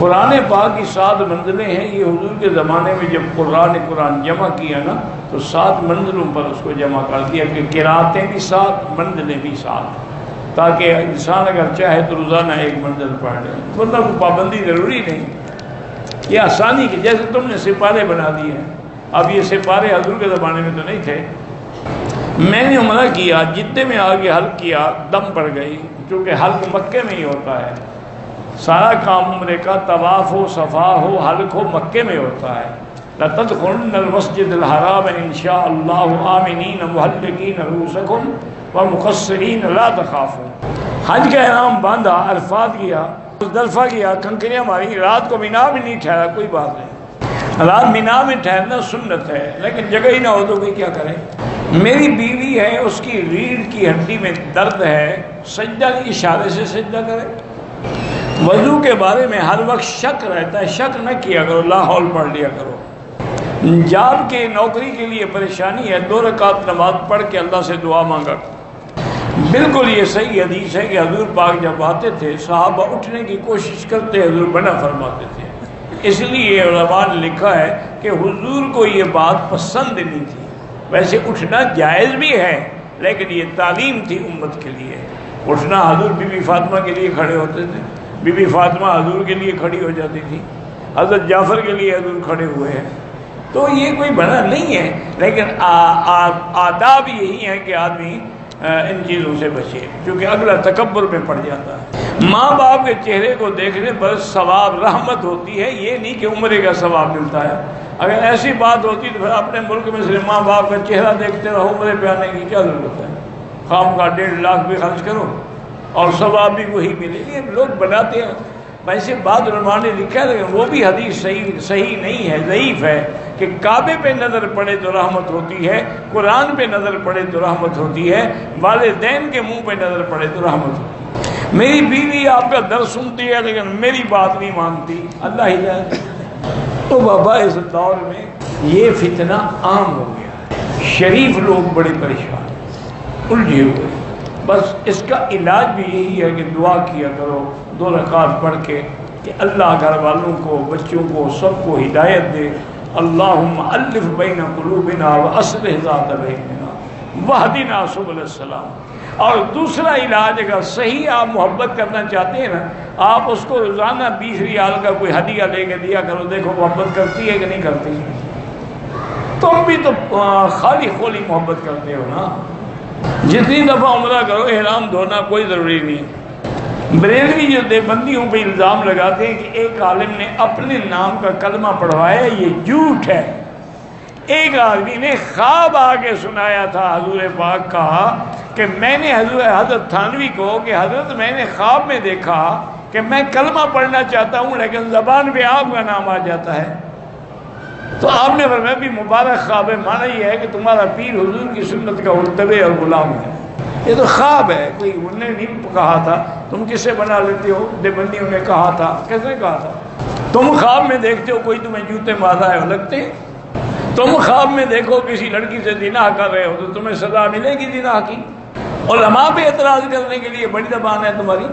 قرآن پاک کی 7 منزلیں ہیں. یہ حضور کے زمانے میں جب قرآن جمع کیا نا تو 7 منزلوں پر اس کو جمع کر دیا کہ قراتیں بھی 7 منزلیں بھی 7، تاکہ انسان اگر چاہے تو روزانہ ایک منزل پڑھ لے. ورنہ کوئی پابندی ضروری نہیں، یہ آسانی کی. جیسے تم نے سپارے بنا دیے ہیں، اب یہ سپارے حضور کے زمانے میں تو نہیں تھے. میں نے عمرہ کیا، جدے میں آگے حلق کیا، دم پڑ گئی، کیونکہ حلق مکے میں ہی ہوتا ہے. سارا کام عمرے کا طواف ہو، صفا ہو، حلق ہو، مکے میں ہوتا ہے. لَتَدْخُلُنَّ الْمَسْجِدَ الْحَرَامَ إِنْ شَاءَ اللَّهُ آمِنِينَ مُحَلِّقِينَ رُؤُوسَكُمْ وَمُقَصِّرِينَ لَا تَخَافُونَ. حج کا احرام باندھا، عرفات گیا، مزدلفہ گیا، کنکریاں ماری، رات کو مینا میں نہیں ٹھہرا، کوئی بات نہیں. رات مینا میں ٹھہرنا سنت ہے، لیکن جگہ ہی نہ ہو تو کوئی کیا کرے. میری بیوی ہے، اس کی ریڑھ کی ہڈی میں درد ہے، سجدہ اشارے سے سجدہ کرے. وضو کے بارے میں ہر وقت شک رہتا ہے، شک نہ کیا کرو، لا حول پڑھ لیا کرو. جاب کے نوکری کے لیے پریشانی ہے، 2 رکعت نماز پڑھ کے اللہ سے دعا مانگا. بالکل یہ صحیح حدیث ہے کہ حضور پاک جب آتے تھے صحابہ اٹھنے کی کوشش کرتے، حضور بنا فرماتے تھے. اس لیے علماء نے لکھا ہے کہ حضور کو یہ بات پسند نہیں تھی. ویسے اٹھنا جائز بھی ہے، لیکن یہ تعلیم تھی امت کے لیے. اٹھنا حضور بی بی فاطمہ کے لیے کھڑے ہوتے تھے، بی بی فاطمہ حضور کے لیے کھڑی ہو جاتی تھی، حضرت جعفر کے لیے حضور کھڑے ہوئے ہیں. تو یہ کوئی بنا نہیں ہے، لیکن آداب یہی ہیں کہ آدمی ان چیزوں سے بچے، کیونکہ اگلا تکبر میں پڑ جاتا ہے. ماں باپ کے چہرے کو دیکھنے پر ثواب رحمت ہوتی ہے، یہ نہیں کہ عمرے کا ثواب ملتا ہے. اگر ایسی بات ہوتی تو پھر اپنے ملک میں صرف ماں باپ کا چہرہ دیکھتے رہو، عمرے پہ آنے کی کیا ضرورت ہے؟ خام کا 1.5 لاکھ بھی خرچ کرو اور ثواب بھی وہی ملے. یہ لوگ بناتے ہیں. ویسے بعض علماء نے لکھا ہے، لیکن وہ بھی حدیث صحیح نہیں ہے، ضعیف ہے، کہ کعبے پہ نظر پڑے تو رحمت ہوتی ہے، قرآن پہ نظر پڑے تو رحمت ہوتی ہے، والدین کے منہ پہ نظر پڑے تو رحمت ہوتی ہے. میری بیوی آپ کا درس سنتی ہے لیکن میری بات نہیں مانتی، اللہ ہی جانے. تو بابا اس دور میں یہ فتنہ عام ہو گیا ہے، شریف لوگ بڑے پریشان الجھے ہوئے. بس اس کا علاج بھی یہی ہے کہ دعا کیا کرو 2 رکعت پڑھ کے کہ اللہ گھر والوں کو، بچوں کو، سب کو ہدایت دے. اللہم الف بین قلوبنا واصلح ذات بیننا واہدنا سبل السلام. اور دوسرا علاج، اگر صحیح آپ محبت کرنا چاہتے ہیں نا، آپ اس کو روزانہ 20 ریال کا کوئی ہدیہ لے کے دیا کرو، دیکھو محبت کرتی ہے کہ نہیں کرتی. تم بھی تو خالی خولی محبت کرتے ہو نا. جتنی دفعہ عمرہ کرو احرام دھونا کوئی ضروری نہیں. بریلوی جو دیوبندیوں پہ الزام لگاتے ہیں کہ ایک عالم نے اپنے نام کا کلمہ پڑھوایا، یہ جھوٹ ہے. ایک آدمی نے خواب آگے سنایا تھا حضور پاک کا کہ میں نے حضرت تھانوی کو کہ حضرت میں نے خواب میں دیکھا کہ میں کلمہ پڑھنا چاہتا ہوں لیکن زبان پہ آپ کا نام آ جاتا ہے. تو آپ نے فرمایا بھی مبارک خواب ہے، معنی یہ ہے کہ تمہارا پیر حضور کی سنت کا متبع اور غلام ہے. یہ تو خواب ہے، کوئی انہوں نے نہیں کہا تھا. تم کس سے بنا لیتے ہو؟ دیوبندیوں نے کہا تھا. کیسے کہا تھا؟ تم خواب میں دیکھتے ہو کوئی تمہیں جوتے مارا ہے لگتے. تم خواب میں دیکھو کسی لڑکی سے زنا کر رہے ہو تو تمہیں سزا ملے گی زنا کی. علماء پہ اعتراض کرنے کے لیے بڑی زبان ہے تمہاری.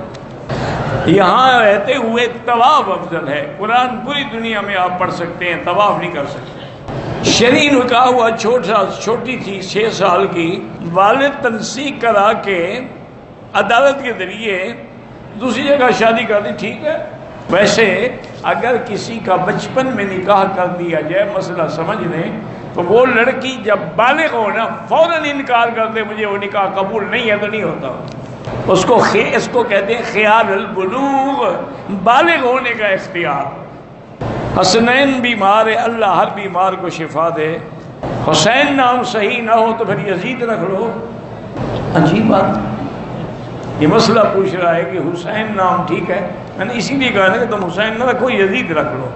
یہاں رہتے ہوئے طواف افضل ہے. قرآن پوری دنیا میں آپ پڑھ سکتے ہیں، طواف نہیں کر سکتے. شرعی نکاح ہوا، چھوٹی تھی 6 سال کی، والد تنسیق کرا کے عدالت کے ذریعے دوسری جگہ شادی کر دی، ٹھیک ہے. ویسے اگر کسی کا بچپن میں نکاح کر دیا جائے، مسئلہ سمجھ لیں، تو وہ لڑکی جب بالغ ہو نا فوراً انکار کر دے مجھے وہ نکاح قبول نہیں ہے تو نہیں ہوتا. اس کو کہتے ہیں خیال البلوغ، بالغ ہونے کا اختیار. حسنین بیمار ہے، اللہ ہر بیمار کو شفا دے. حسین نام صحیح نہ ہو تو پھر یزید رکھ لو. عجیب بات، یہ مسئلہ پوچھ رہا ہے کہ حسین نام ٹھیک ہے، میں نے اسی لیے کہا نا کہ تم حسین نہ رکھو، یزید رکھ لو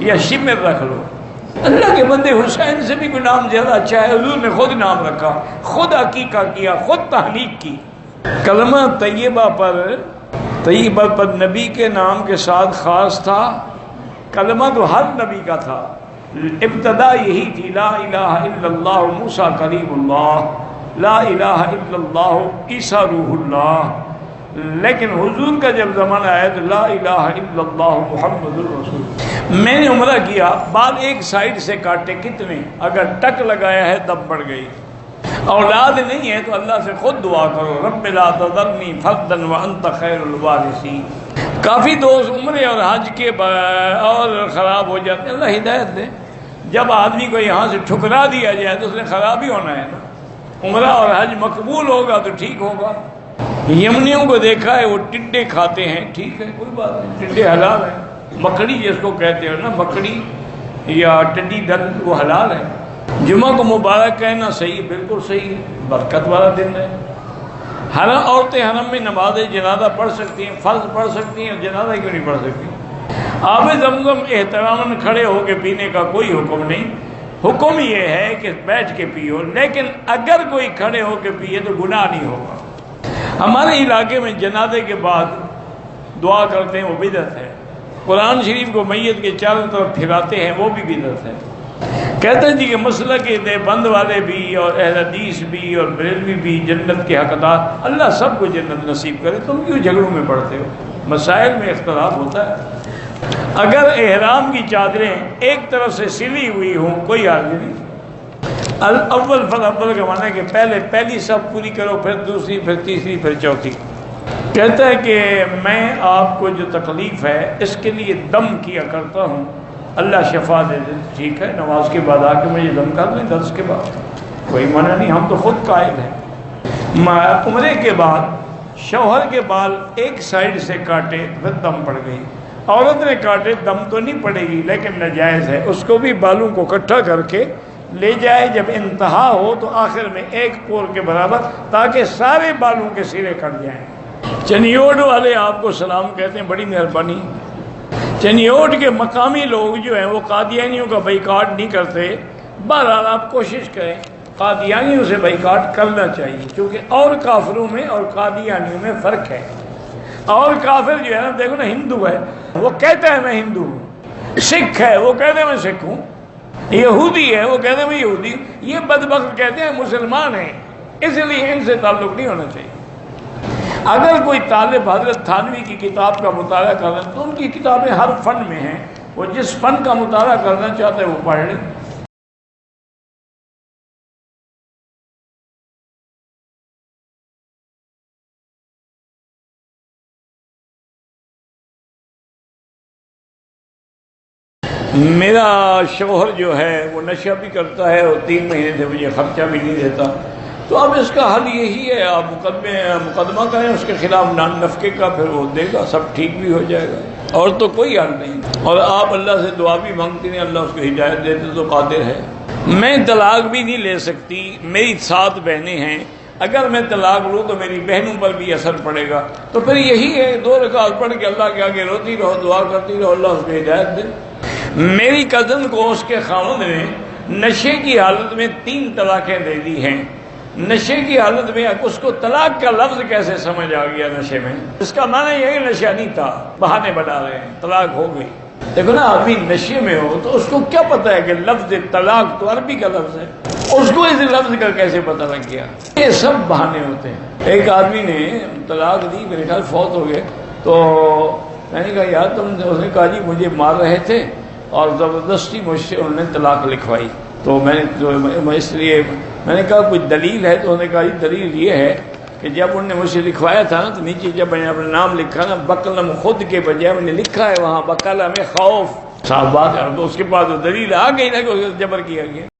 یا شمر رکھ لو. اللہ کے بندے، حسین سے بھی کوئی نام زیادہ اچھا ہے. حضور نے خود نام رکھا، خود عقیقہ کیا، خود تحلیق کی. کلمہ طیبہ پر نبی کے نام کے ساتھ خاص تھا. کلمہ تو ہر نبی کا تھا، ابتدا یہی تھی، لا الہ الا اللہ موسیٰ کلیم اللہ، لا الہ الا اللہ عیسیٰ روح اللہ، لیکن حضور کا جب زمانہ آیا تو لا الہ الا اللہ محمد الرسول، میں نے عمرہ کیا، بال ایک سائڈ سے کاٹے کتنے، اگر ٹک لگایا ہے تب بڑھ گئی۔ اولاد نہیں ہے تو اللہ سے خود دعا کرو، رب لا تذرنی فردا وانت خیر الوارثین۔ کافی دوست عمرے اور حج کے اور خراب ہو جاتے ہیں، اللہ ہدایت دے۔ جب آدمی کو یہاں سے ٹھکرا دیا جائے تو اس نے خراب ہی ہونا ہے نا۔ عمرہ اور حج مقبول ہوگا تو ٹھیک ہوگا۔ یمنیوں کو دیکھا ہے وہ ٹڈے کھاتے ہیں، ٹھیک ہے کوئی بات نہیں، ٹڈے حلال ہیں، مکڑی جس کو کہتے ہو نا، مکڑی یا ٹڈی دل وہ حلال ہے۔ جمعہ کو مبارک کہنا صحیح، بالکل صحیح ہے، برکت والا دن ہے۔ حرم عورتیں حرم میں نماز جنازہ پڑھ سکتی ہیں، فرض پڑھ سکتی ہیں، جنازہ کیوں نہیں پڑھ سکتی؟ آب زمزم احترام کھڑے ہو کے پینے کا کوئی حکم نہیں، حکم یہ ہے کہ بیٹھ کے پیو، لیکن اگر کوئی کھڑے ہو کے پیے تو گناہ نہیں ہوگا۔ ہمارے علاقے میں جنازے کے بعد دعا کرتے ہیں، وہ بدعت ہے۔ قرآن شریف کو میت کے چاروں طرف پھراتے ہیں، وہ بھی بدعت ہے۔ کہتے ہیں جی کہ مسئلہ کے دیوبند والے بھی اور اہل حدیث بھی اور بریلوی بھی جنت کے حقدار، اللہ سب کو جنت نصیب کرے، تم کیوں جھگڑوں میں پڑتے ہو؟ مسائل میں اختلاف ہوتا ہے۔ اگر احرام کی چادریں ایک طرف سے سلی ہوئی ہوں کوئی حرج نہیں۔ الاول فالاول کا معنی ہے کہ پہلی صف پوری کرو، پھر دوسری، پھر تیسری، پھر چوتھی۔ کہتا ہے کہ میں آپ کو جو تکلیف ہے اس کے لیے دم کیا کرتا ہوں، اللہ شفا دے دے۔ ٹھیک ہے، نماز کے بعد آ کے مجھے دم کر لیں، درس کے بعد کوئی منع نہیں، ہم تو خود قائل ہیں۔ عمرے کے بعد شوہر کے بال ایک سائڈ سے کاٹے پھر دم پڑ گئی، عورت نے کاٹے دم تو نہیں پڑے گی لیکن ناجائز ہے، اس کو بھی بالوں کو اکٹھا کر کے لے جائے، جب انتہا ہو تو آخر میں ایک پور کے برابر، تاکہ سارے بالوں کے سرے کٹ جائیں۔ چنیوٹ والے آپ کو سلام کہتے ہیں، بڑی مہربانی۔ چنیوٹ کے مقامی لوگ جو ہیں وہ قادیانیوں کا بائیکاٹ نہیں کرتے، بہرحال آپ کوشش کریں، قادیانیوں سے بائیکاٹ کرنا چاہیے، کیونکہ اور کافروں میں اور قادیانیوں میں فرق ہے۔ اور کافر جو ہے نا، دیکھو نا، ہندو ہے وہ کہتا ہے میں ہندو ہوں، سکھ ہے وہ کہتے ہیں میں سکھ ہوں، یہودی ہے وہ کہتے ہیں میں یہودی ہوں، یہ بدبخت کہتے ہیں مسلمان ہیں، اس لیے ان سے تعلق نہیں ہونا چاہیے۔ اگر کوئی طالب حضرت تھانوی کی کتاب کا مطالعہ کر رہا ہے تو ان کی کتابیں ہر فن میں ہیں، وہ جس فن کا مطالعہ کرنا چاہتے ہیں وہ پڑھ لیں۔ میرا شوہر جو ہے وہ نشہ بھی کرتا ہے اور 3 مہینے سے مجھے خرچہ بھی نہیں دیتا، تو اب اس کا حل یہی ہے، آپ مقدمہ کریں اس کے خلاف نفقے کا، پھر وہ دے گا، سب ٹھیک بھی ہو جائے گا، اور تو کوئی حل نہیں۔ اور آپ اللہ سے دعا بھی مانگتی ہیں، اللہ اس کو ہدایت دیتے تو قادر ہے۔ میں طلاق بھی نہیں لے سکتی، میری 7 بہنیں ہیں، اگر میں طلاق لوں تو میری بہنوں پر بھی اثر پڑے گا، تو پھر یہی ہے 2 رکعت پڑھ کے اللہ کے آگے روتی رہو، دعا کرتی رہو، اللہ اس کو ہدایت دے۔ میری کزن کو اس کے خاوند نے نشے کی حالت میں 3 طلاقیں دے دی ہیں۔ نشے کی حالت میں اس کو طلاق کا لفظ کیسے سمجھ آ گیا نشے میں؟ اس کا معنی یہ کہ نشہ نہیں تھا، بہانے بنا رہے ہیں، طلاق ہو گئی۔ دیکھو نا، آدمی نشے میں ہو تو اس کو کیا پتہ ہے کہ لفظ طلاق تو عربی کا لفظ ہے، اس کو اس لفظ کا کیسے پتہ لگ گیا؟ یہ سب بہانے ہوتے ہیں۔ ایک آدمی نے طلاق دی، میرے خیال فوت ہو گئے، تو میں نے کہا یار اس نے کہا جی مجھے مار رہے تھے اور زبردستی مجھ سے انہوں نے طلاق لکھوائی، تو اس لیے میں نے کہا کوئی دلیل ہے؟ تو انہوں نے کہا یہ دلیل یہ ہے کہ جب انہوں نے مجھ سے لکھوایا تھا نا، تو نیچے جب میں نے اپنا نام لکھا نا، بقلم خود کے بجائے میں نے لکھا ہے وہاں بقلم خوف، صاحب بات ہے، تو اس کے بعد دلیل آ گئی نا کہ جبر کیا گیا۔